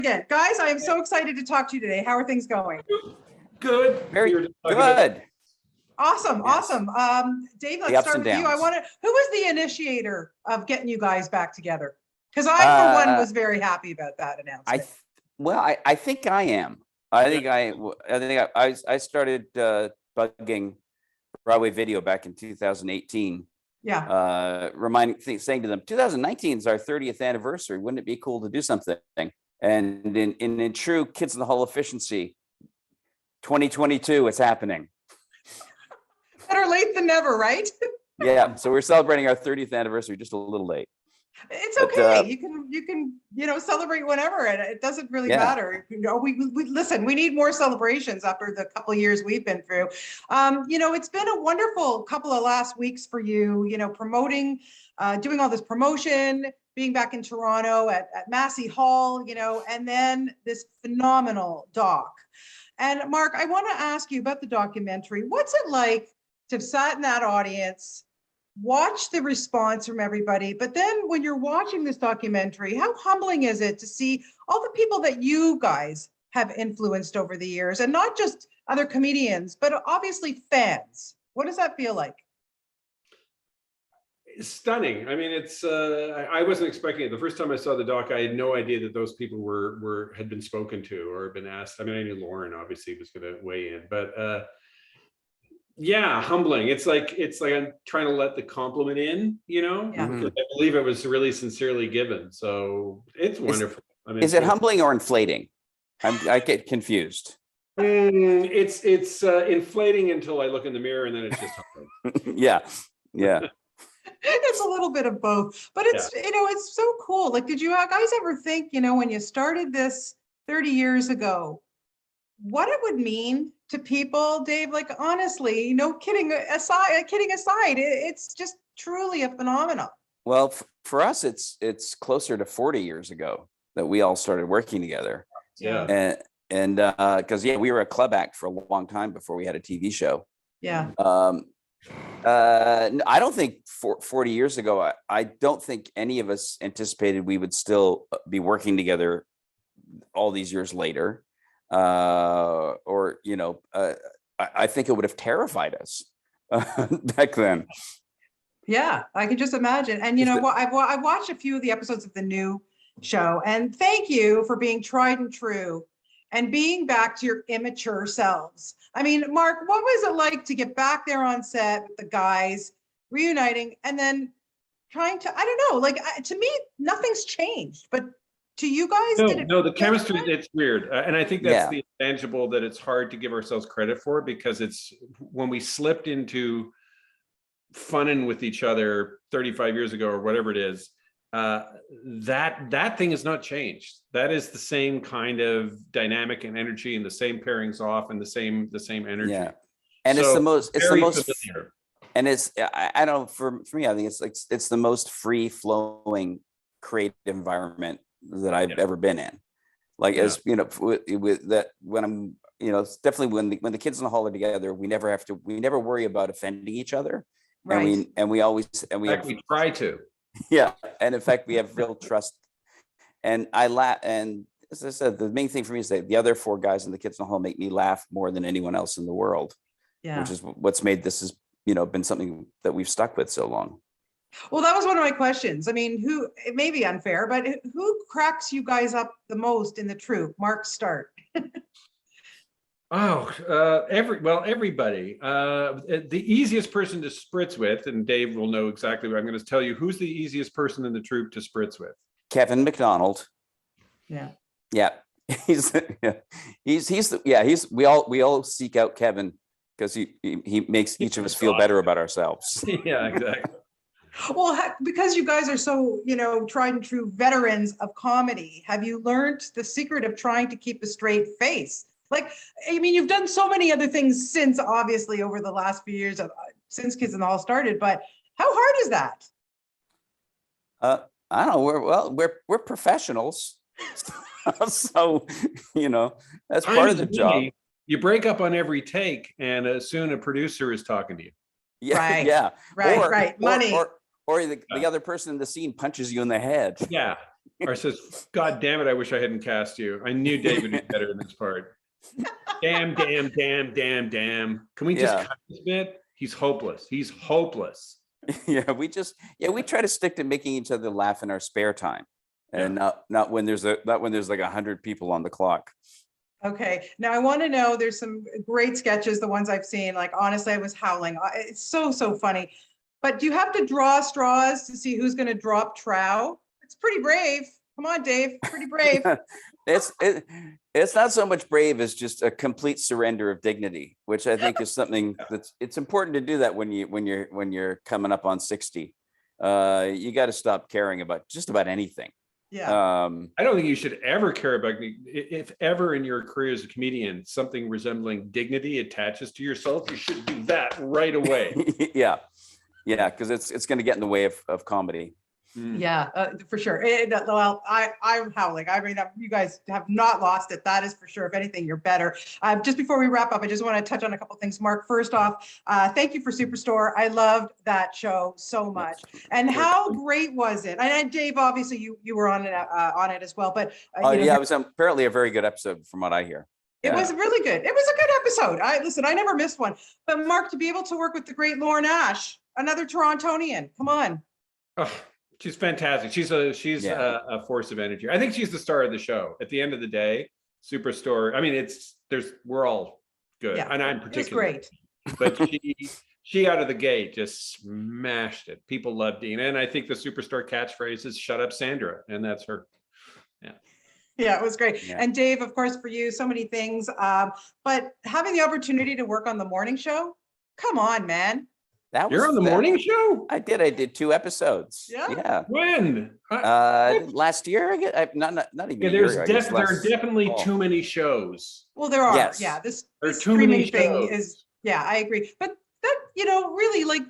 again. Guys, I am so excited to talk to you today. How are things going? Good. Very good. Awesome. Yes. Awesome. Dave, let's start with you. Who was the initiator of getting you guys back together? Because I, for one, was very happy about that announcement. I think I am. I started bugging Broadway Video back in 2018. Yeah. Saying to them, 2019 is our 30th anniversary. Wouldn't it be cool to do something? And in true Kids in the Hall efficiency, 2022, it's happening. Better late than never, right? Yeah. So we're celebrating our 30th anniversary, just a little late. It's okay. You can celebrate whenever, and it doesn't really matter. We listen. We need more celebrations after the couple of years we've been through. It's been a wonderful couple of last weeks for you. Promoting, doing all this promotion, being back in Toronto at Massey Hall. And then this phenomenal doc. And Mark, I want to ask you about the documentary. What's it like to have sat in that audience, watch the response from everybody, but then when you're watching this documentary, how humbling is it to see all the people that you guys have influenced over the years, and not just other comedians, but obviously fans? What does that feel like? It's stunning. I mean, it's I wasn't expecting it. The first time I saw the doc, I had no idea that those people had been spoken to or been asked. I mean, I knew Lauren obviously was going to weigh in, but yeah, humbling. It's like I'm trying to let the compliment in, because I believe it was really sincerely given. So it's wonderful. Is it humbling or inflating? I get confused. It's inflating until I look in the mirror, and then it's just humbling. Yeah. It's a little bit of both, but it's it's so cool. Like, did you guys ever think, when you started this 30 years ago, what it would mean to people, Dave? Like, honestly, kidding aside, it's just truly a phenomenon. Well, for us, it's closer to 40 years ago that we all started working together. Yeah. And because we were a club act for a long time before we had a TV show. Yeah. I don't think 40 years ago, I don't think any of us anticipated we would still be working together all these years later. I think it would have terrified us back then. Yeah, I can just imagine. And I've watched a few of the episodes of the new show, and thank you for being tried and true and being back to your immature selves. I mean, Mark, what was it like to get back there on set with the guys, reuniting, and then trying to, I don't know, like, to me, nothing's changed, but to you guys? No, the chemistry, it's weird. And I think that's the intangible that it's hard to give ourselves credit for, because it's when we slipped into funning with each other 35 years ago or whatever it is, that thing has not changed. That is the same kind of dynamic and energy, and the same pairings off, and the same energy. Yeah, and so it's the most familiar. And it's, I don't know, for me, I think it's the most free flowing creative environment that I've ever been in. Like, as with that, when I'm, it's definitely when the kids in the hall are together, we never worry about offending each other. Right. And we try to. Yeah. And in fact, we have real trust. And I laugh. And as I said, the main thing for me is that the other four guys in the kids in the hall make me laugh more than anyone else in the world. Yeah. Which is what's made this has, been something that we've stuck with so long. Well, that was one of my questions. I mean, it may be unfair, but who cracks you guys up the most in the troupe? Mark, start. Everybody. The easiest person to spritz with, and Dave will know exactly what I'm going to tell you. Who's the easiest person in the troupe to spritz with? Kevin McDonald. Yeah. We all seek out Kevin because he makes each of us feel better about ourselves. Yeah, exactly. Well, because you guys are so, tried and true veterans of comedy, have you learned the secret of trying to keep a straight face? Like, I mean, you've done so many other things since, obviously, over the last few years, since Kids in the Hall started, but how hard is that? I don't know. We're professionals. So, that's part of the job. You break up on every take, and soon a producer is talking to you. Yeah, right. Yeah. Right. Money. Or the other person in the scene punches you in the head. Yeah. Or says, God damn it, I wish I hadn't cast you. I knew Dave would be better in this part. Damn. Can we just cut this bit? He's hopeless. He's hopeless. We try to stick to making each other laugh in our spare time, and not when there's like 100 people on the clock. Okay, now I want to know, there's some great sketches, the ones I've seen, like honestly, I was howling. It's so funny. But do you have to draw straws to see who's going to drop trow? It's pretty brave. Come on, Dave, pretty brave. It's not so much brave as just a complete surrender of dignity, which I think is something it's important to do that when you're coming up on 60. You got to stop caring about just about anything. Yeah. I don't think you should ever care about, if ever in your career as a comedian, something resembling dignity attaches to yourself, you should do that right away. Yeah, because it's going to get in the way of comedy. Yeah, for sure. Well, I'm howling. I mean, you guys have not lost it. That is for sure. If anything, you're better. Just before we wrap up, I just want to touch on a couple things. Mark, first off, thank you for Superstore. I loved that show so much. And how great was it? And Dave, obviously, you were on it as well. But it was apparently a very good episode, from what I hear. It was really good. It was a good episode. I never missed one. But Mark, to be able to work with the great Lauren Ash, another Torontonian, come on. Oh. She's fantastic. She's a force of energy. I think she's the star of the show. At the end of the day, Superstore. I mean, we're all good, and I'm particularly great. But she out of the gate just smashed it. People love Dina, and I think the Superstore catchphrase is "Shut up, Sandra," and that's her. Yeah, it was great. Yeah. And Dave, of course, for you, so many things. But having the opportunity to work on the morning show, come on, man. You're on the morning show? I did 2 episodes. Yeah. When? Last year. Not even. Yeah, there are definitely too many shows. Well, there are. Yes. Yeah, this too many thing is. Yeah, I agree. But that, really, like,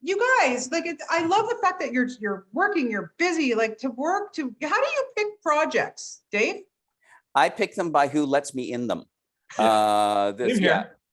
you guys, like, I love the fact that you're working, you're busy, like, how do you pick projects, Dave? I pick them by who lets me in them.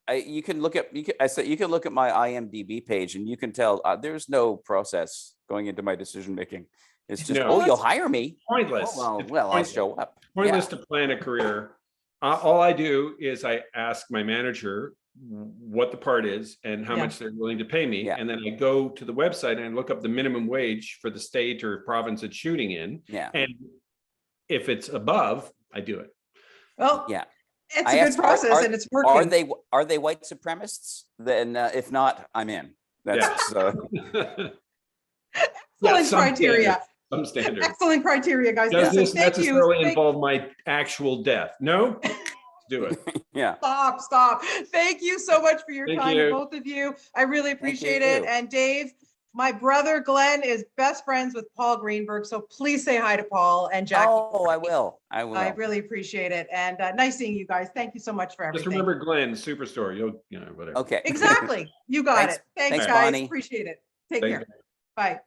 You can look at my IMDb page, and you can tell there's no process going into my decision making. It's just, you'll hire me. Pointless. I'll show up. Pointless to plan a career. All I do is I ask my manager what the part is and how much they're willing to pay me, and then I go to the website and I look up the minimum wage for the state or province it's shooting in. And if it's above, I do it. Well, it's a good process, and it's working. Are they white supremacists? Then if not, I'm in. That's excellent criteria. Some standards. Excellent criteria, guys. Does this necessarily involve my actual death? No. Do it. Stop. Thank you so much for your time, both of you. I really appreciate it. And Dave, my brother Glenn is best friends with Paul Greenberg, so please say hi to Paul and Jackie. Oh, I will. I really appreciate it, and nice seeing you guys. Thank you so much for everything. Just remember Glenn, Superstore. Whatever. Okay. Exactly. You got it. Thanks, guys. Bonnie. Appreciate it. Take care. Bye.